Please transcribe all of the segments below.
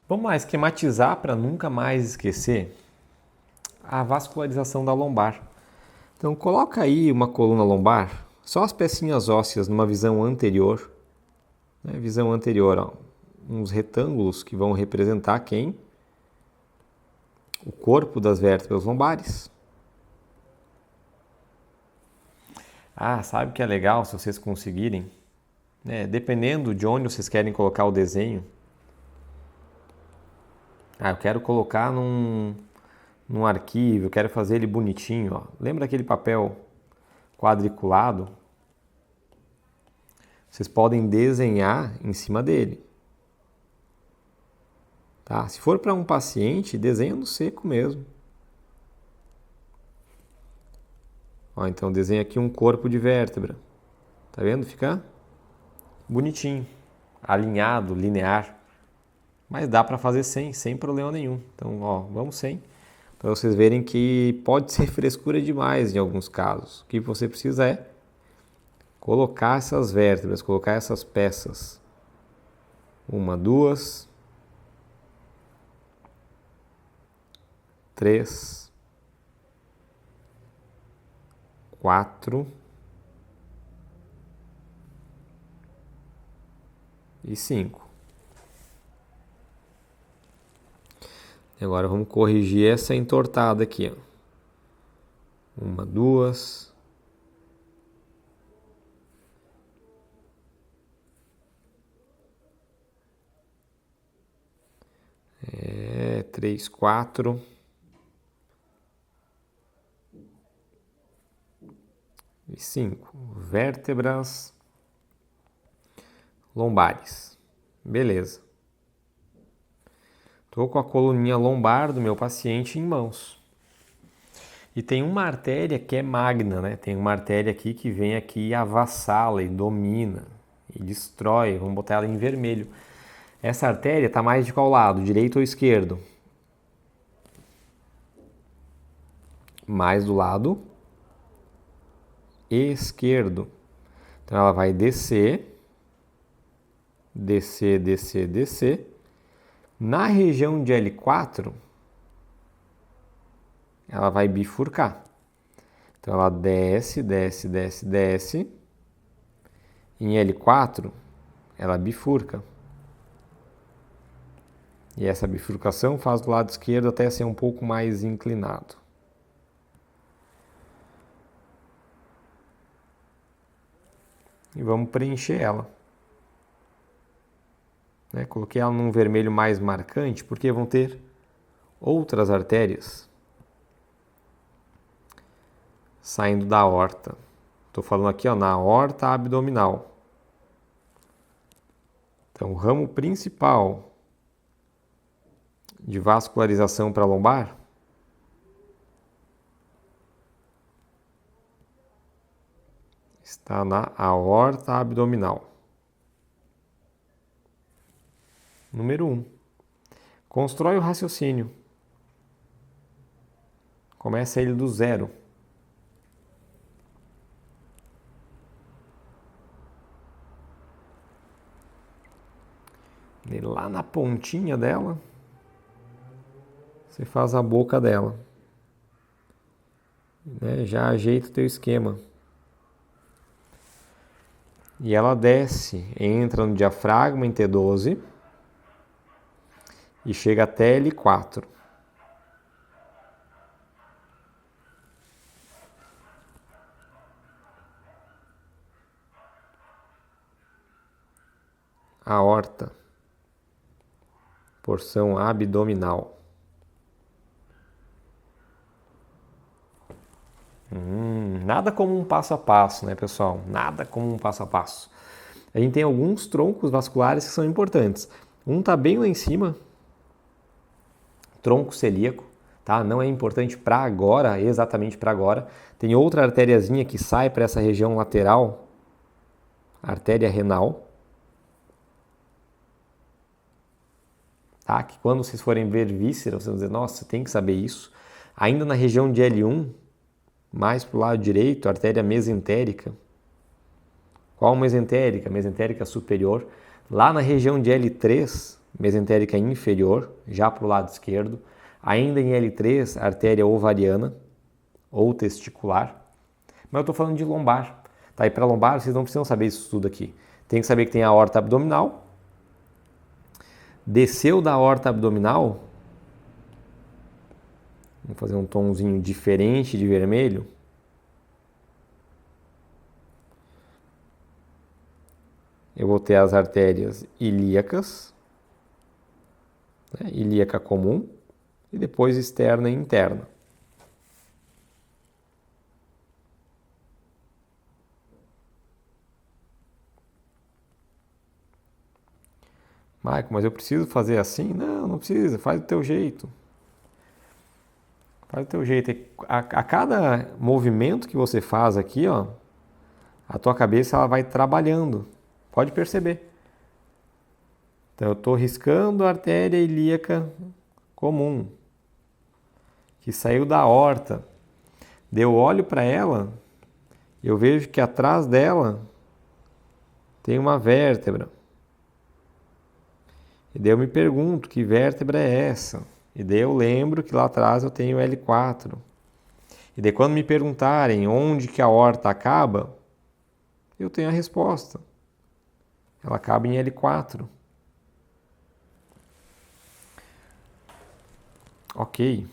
Vamos lá, esquematizar para nunca mais esquecer a vascularização da lombar. Então, coloca aí uma coluna lombar, só as pecinhas ósseas numa visão anterior. Visão anterior, ó, uns retângulos que vão representar quem? O corpo das vértebras lombares. Sabe o que é legal se vocês conseguirem? Dependendo de onde vocês querem colocar o desenho. Eu quero colocar num arquivo, eu quero fazer ele bonitinho. Ó. Lembra aquele papel quadriculado? Vocês podem desenhar em cima dele. Tá? Se for para um paciente, desenha no seco mesmo. Ó, então desenha aqui um corpo de vértebra. Tá vendo? Fica bonitinho, alinhado, linear. Mas dá para fazer sem problema nenhum. Então, ó, vamos sem. Para vocês verem que pode ser frescura demais em alguns casos. O que você precisa é colocar essas vértebras, colocar essas peças. 1, 2, 3, 4 e 5. Agora vamos corrigir essa entortada aqui. 1, 2. 3, 4. E 5. Vértebras lombares. Beleza. Estou com a coluninha lombar do meu paciente em mãos. E tem uma artéria que é magna, né? Tem uma artéria aqui que vem aqui e avassala e domina e destrói. Vamos botar ela em vermelho. Essa artéria está mais de qual lado? Direito ou esquerdo? Mais do lado esquerdo. Então ela vai descer, descer, descer, descer. Na região de L4, ela vai bifurcar. Então ela desce, desce, desce, desce. Em L4, ela bifurca. E essa bifurcação faz do lado esquerdo até ser um pouco mais inclinado. E vamos preencher ela. Coloquei ela num vermelho mais marcante, porque vão ter outras artérias saindo da aorta. Estou falando aqui na aorta abdominal. Então, o ramo principal de vascularização para a lombar está na aorta abdominal. Número 1. Constrói o raciocínio. Começa ele do zero. E lá na pontinha dela, você faz a boca dela. Já ajeita o teu esquema. E ela desce, entra no diafragma em T12 e chega até L4. Aorta, porção abdominal. Nada como um passo a passo, né, pessoal? Nada como um passo a passo. A gente tem alguns troncos vasculares que são importantes. Um está bem lá em cima, tronco celíaco, tá? Não é importante para agora, exatamente para agora. Tem outra artériazinha que sai para essa região lateral, artéria renal. Tá? Que quando vocês forem ver víscera, vocês vão dizer, nossa, tem que saber isso. Ainda na região de L1, mais para o lado direito, artéria mesentérica. Qual mesentérica? Mesentérica superior. Lá na região de L3, mesentérica inferior, já para o lado esquerdo. Ainda em L3, artéria ovariana ou testicular. Mas eu estou falando de lombar. Tá? E para lombar, vocês não precisam saber isso tudo aqui. Tem que saber que tem a aorta abdominal. Desceu da aorta abdominal. Vamos fazer um tomzinho diferente de vermelho. Eu vou ter as artérias ilíacas, né? Ilíaca comum, e depois externa e interna. Maico, mas eu preciso fazer assim? Não, não precisa, faz do teu jeito. Faz do teu jeito. A cada movimento que você faz aqui, ó, a tua cabeça ela vai trabalhando. Pode perceber. Então eu estou riscando a artéria ilíaca comum, que saiu da aorta. Eu olho para ela, eu vejo que atrás dela tem uma vértebra. E daí eu me pergunto, que vértebra é essa? E daí eu lembro que lá atrás eu tenho L4. E daí quando me perguntarem onde que a aorta acaba, eu tenho a resposta. Ela acaba em L4. Ok,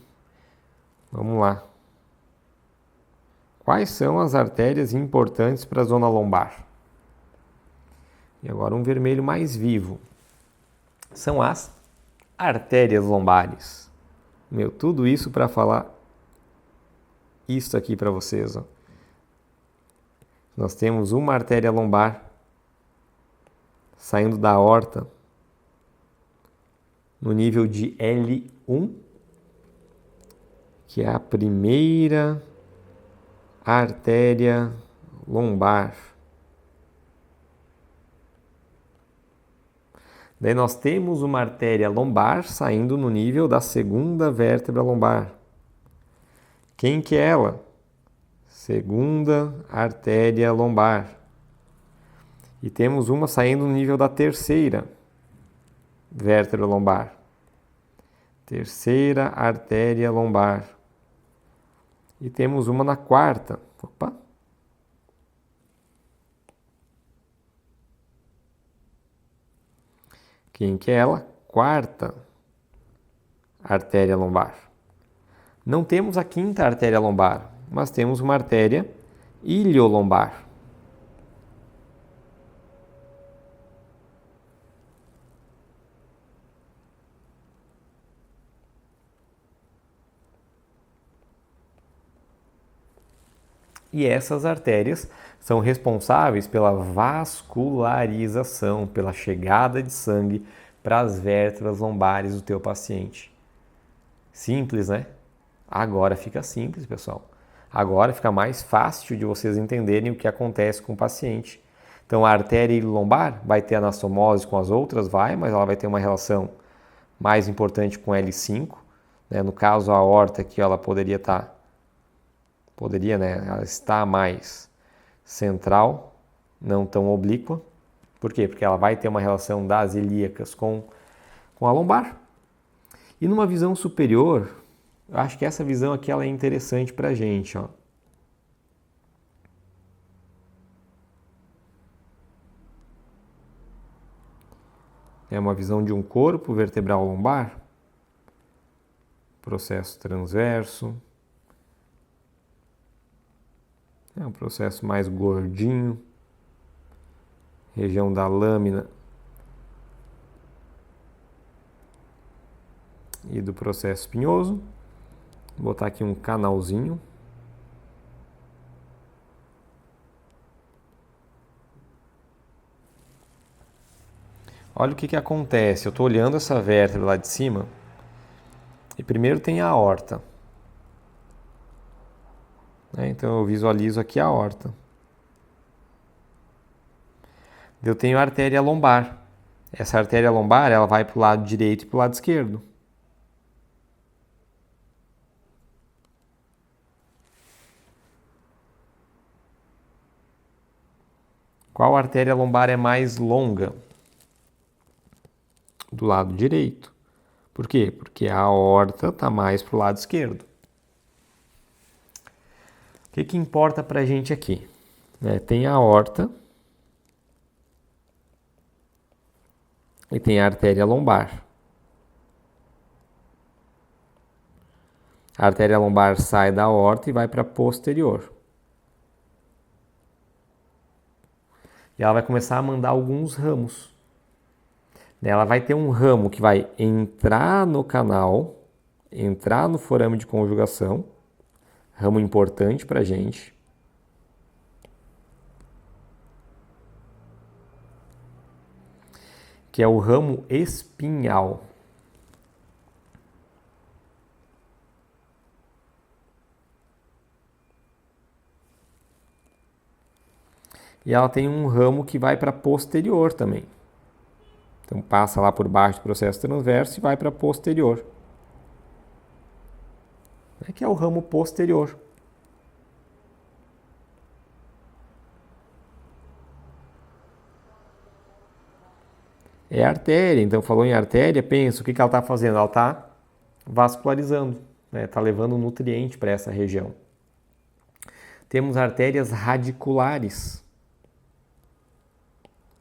vamos lá. Quais são as artérias importantes para a zona lombar? E agora um vermelho mais vivo. São as artérias lombares. Meu, tudo isso para falar isso aqui para vocês. Ó. Nós temos uma artéria lombar saindo da aorta no nível de L1, que é a primeira artéria lombar. Daí nós temos uma artéria lombar saindo no nível da segunda vértebra lombar. Quem que é ela? Segunda artéria lombar. E temos uma saindo no nível da terceira vértebra lombar. Terceira artéria lombar. E temos uma na quarta. Opa! Quem que é ela? Quarta artéria lombar. Não temos a quinta artéria lombar, mas temos uma artéria iliolombar. E essas artérias são responsáveis pela vascularização, pela chegada de sangue para as vértebras lombares do teu paciente. Simples, né? Agora fica simples, pessoal. Agora fica mais fácil de vocês entenderem o que acontece com o paciente. Então, a artéria lombar vai ter anastomose com as outras? Vai, mas ela vai ter uma relação mais importante com L5. Né? No caso, a aorta aqui, ela poderia estar... né? Ela está mais central, não tão oblíqua. Por quê? Porque ela vai ter uma relação das ilíacas com a lombar. E numa visão superior, eu acho que essa visão aqui ela é interessante para a gente. Ó. É uma visão de um corpo vertebral lombar, processo transverso. É um processo mais gordinho, região da lâmina e do processo espinhoso. Vou botar aqui um canalzinho. Olha o que acontece. Eu estou olhando essa vértebra lá de cima e primeiro tem a aorta. Então eu visualizo aqui a aorta. Eu tenho a artéria lombar. Essa artéria lombar ela vai para o lado direito e para o lado esquerdo. Qual artéria lombar é mais longa? do lado direito. Por quê? Porque a aorta está mais para o lado esquerdo. O que importa para a gente aqui? Tem a aorta e tem a artéria lombar. A artéria lombar sai da aorta e vai para a posterior. E ela vai começar a mandar alguns ramos. Ela vai ter um ramo que vai entrar no canal, entrar no forame de conjugação, ramo importante para a gente. Que é o ramo espinhal. E ela tem um ramo que vai para posterior também. Então passa lá por baixo do processo transverso e vai para posterior. Que é o ramo posterior. É artéria, então falou em artéria, pensa, o que ela está fazendo? Ela está vascularizando, está levando nutriente para essa região. Temos artérias radiculares.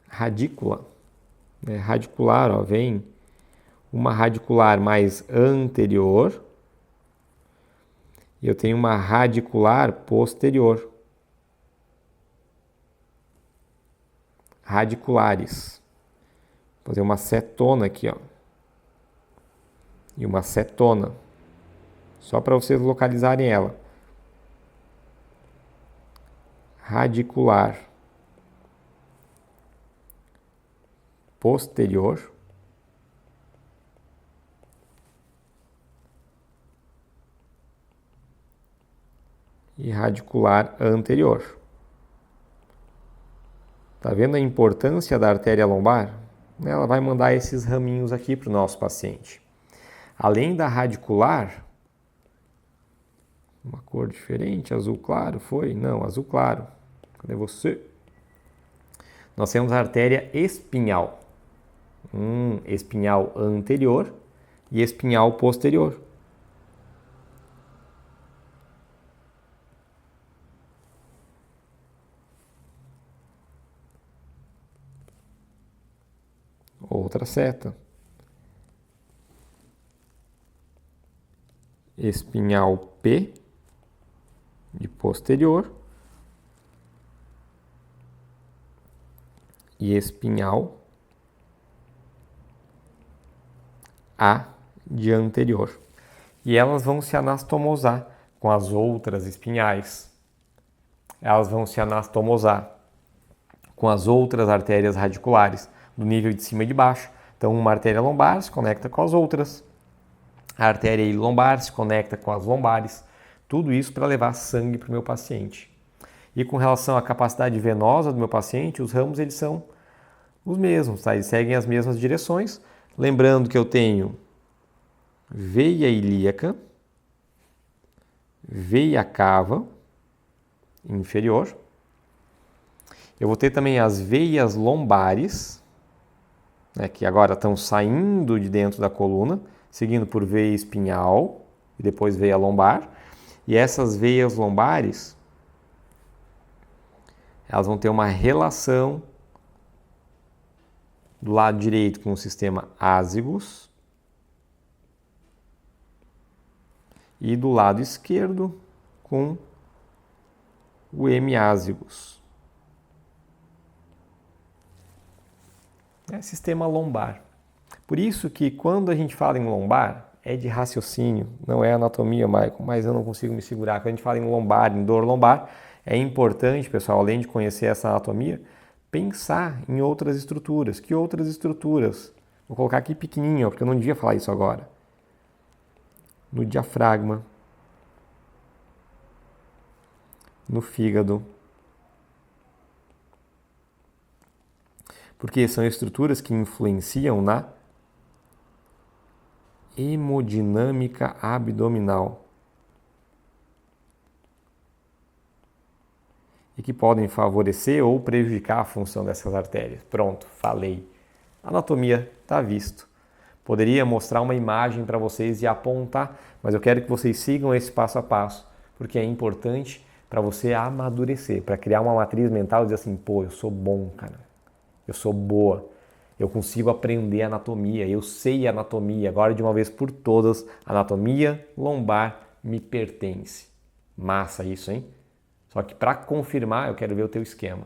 Radícula. Radicular, vem uma radicular mais anterior e eu tenho uma radicular posterior. Radiculares. Vou fazer uma cetona aqui, e uma cetona, só para vocês localizarem ela. Radicular posterior e radicular anterior. Tá vendo a importância da artéria lombar? Ela vai mandar esses raminhos aqui para o nosso paciente. Além da radicular, uma cor diferente, azul claro, foi? Não, azul claro. Cadê você? Nós temos a artéria espinhal. Espinhal anterior e espinhal posterior. Outra seta. Espinhal P de posterior e espinhal A de anterior. E elas vão se anastomosar com as outras espinhais. Elas vão se anastomosar com as outras artérias radiculares do nível de cima e de baixo. Então, uma artéria lombar se conecta com as outras. A artéria ilombar se conecta com as lombares. Tudo isso para levar sangue para o meu paciente. E com relação à capacidade venosa do meu paciente, os ramos eles são os mesmos, tá? Eles seguem as mesmas direções. Lembrando que eu tenho veia ilíaca, veia cava inferior. Eu vou ter também as veias lombares, que agora estão saindo de dentro da coluna, seguindo por veia espinhal e depois veia lombar. E essas veias lombares, elas vão ter uma relação do lado direito com o sistema ázygos e do lado esquerdo com o hemiázygos. É sistema lombar. Por isso que quando a gente fala em lombar, é de raciocínio, não é anatomia, Michael, mas eu não consigo me segurar. Quando a gente fala em lombar, em dor lombar, é importante, pessoal, além de conhecer essa anatomia, pensar em outras estruturas. Que outras estruturas? Vou colocar aqui pequenininho, porque eu não devia falar isso agora. No diafragma, no fígado. Porque são estruturas que influenciam na hemodinâmica abdominal e que podem favorecer ou prejudicar a função dessas artérias. Pronto, falei. Anatomia está visto. Poderia mostrar uma imagem para vocês e apontar, mas eu quero que vocês sigam esse passo a passo, porque é importante para você amadurecer, para criar uma matriz mental e dizer assim, pô, eu sou bom, cara, eu sou boa, eu consigo aprender anatomia, eu sei anatomia, agora de uma vez por todas, anatomia lombar me pertence. Massa isso, hein? Só que para confirmar, eu quero ver o teu esquema.